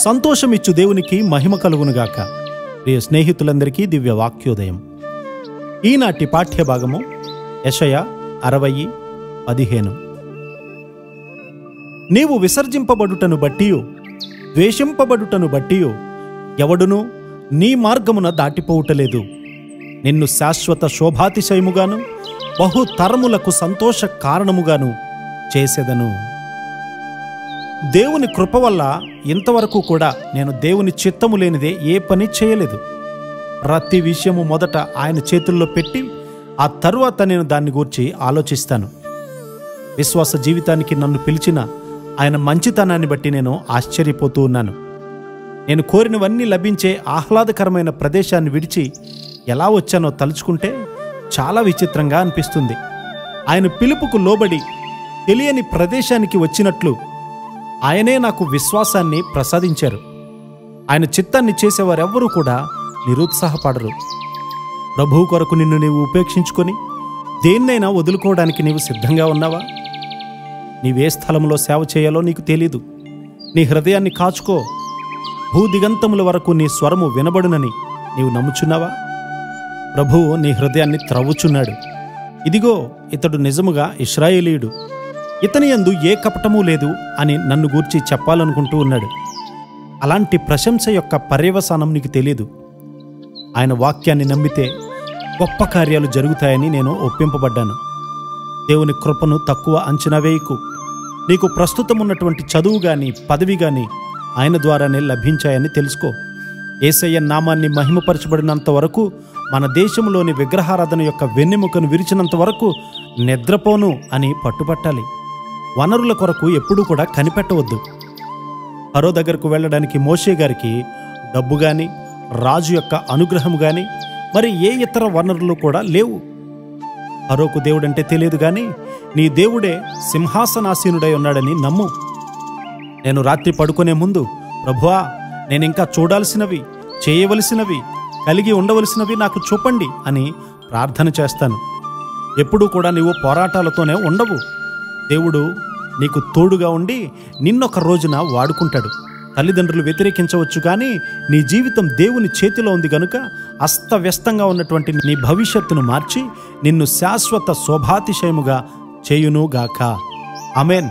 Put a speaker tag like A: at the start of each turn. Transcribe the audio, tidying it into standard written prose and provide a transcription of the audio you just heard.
A: సంతోషమిచ్చు దేవునికి మహిమ కలుగునుగాక. ప్రియ స్నేహితులందరికీ దివ్య వాక్యోదయం. ఈనాటి పాఠ్యభాగము యెషయా 60:15. నీవు విసర్జింపబడుటను బట్టియు ద్వేషింపబడుటను బట్టియు ఎవడునూ నీ మార్గమున దాటిపోవుటలేదు. నిన్ను శాశ్వత శోభాతిశయముగాను బహుతరములకు సంతోష కారణముగాను చేసేదను. దేవుని కృప వల్ల ఇంతవరకు కూడా నేను దేవుని చిత్తము లేనిదే ఏ పని చేయలేదు. ప్రతి విషయము మొదట ఆయన చేతుల్లో పెట్టి ఆ తరువాత నేను దాన్ని గూర్చి ఆలోచిస్తాను. విశ్వాస జీవితానికి నన్ను పిలిచిన ఆయన మంచితనాన్ని బట్టి నేను ఆశ్చర్యపోతూ ఉన్నాను. నేను కోరినవన్నీ లభించే ఆహ్లాదకరమైన ప్రదేశాన్ని విడిచి ఎలా వచ్చానో తలుచుకుంటే చాలా విచిత్రంగా అనిపిస్తుంది. ఆయన పిలుపుకు లోబడి తెలియని ప్రదేశానికి వచ్చినట్లు ఆయనే నాకు విశ్వాసాన్ని ప్రసాదించారు. ఆయన చిత్తాన్ని చేసేవారెవ్వరూ కూడా నిరుత్సాహపడరు. ప్రభువు కొరకు నిన్ను నీవు ఉపేక్షించుకొని దేన్నైనా వదులుకోవడానికి నీవు సిద్ధంగా ఉన్నావా? నీవే స్థలంలో సేవ చేయాలో నీకు తెలీదు. నీ హృదయాన్ని కాచుకో. భూదిగంతముల వరకు నీ స్వరము వినబడునని నీవు నమ్ముచున్నావా? ప్రభువు నీ హృదయాన్ని త్రవ్వుచున్నాడు. ఇదిగో ఇతడు నిజముగా ఇశ్రాయేలీయుడు, ఇతని యందు ఏ కపటమూ లేదు అని నన్ను గూర్చి చెప్పాలనుకుంటూ ఉన్నాడు. అలాంటి ప్రశంస యొక్క పర్యవసానం నీకు తెలీదు. ఆయన వాక్యాన్ని నమ్మితే గొప్ప కార్యాలు జరుగుతాయని నేను ఒప్పింపబడ్డాను. దేవుని కృపను తక్కువ అంచనా వేయకు. నీకు ప్రస్తుతం ఉన్నటువంటి చదువు గాని పదవి గాని ఆయన ద్వారానే లభించాయని తెలుసుకో. యేసయ్య నామాన్ని మహిమపరచబడినంత వరకు, మన దేశంలోని విగ్రహారాధన యొక్క వెన్నెముకను విరిచినంత వరకు నిద్రపోను అని పట్టుపట్టాలి. వనరుల కొరకు ఎప్పుడూ కూడా కనిపెట్టవద్దు. ఫరో దగ్గరకు వెళ్ళడానికి మోషే గారికి డబ్బు గాని రాజు యొక్క అనుగ్రహము గాని మరి ఏ ఇతర వనరులు కూడా లేవు. ఫరోకు దేవుడంటే తెలియదు గాని నీ దేవుడే సింహాసనాసీనుడై ఉన్నాడని నమ్ము. నేను రాత్రి పడుకునే ముందు, ప్రభువా, నేనింకా చూడాల్సినవి, చేయవలసినవి, కలిగి ఉండవలసినవి నాకు చూపండి అని ప్రార్థన చేస్తాను. ఎప్పుడూ కూడా నీవు పోరాటాలతోనే ఉండవు. దేవుడు నీకు తోడుగా ఉండి నిన్నొక రోజున వాడుకుంటాడు. తల్లిదండ్రులు వ్యతిరేకించవచ్చు కానీ నీ జీవితం దేవుని చేతిలో ఉంది గనుక అస్తవ్యస్తంగా ఉన్నటువంటి నీ భవిష్యత్తును మార్చి నిన్ను శాశ్వత శోభాతిశయముగా చేయునుగాక. ఆమేన్.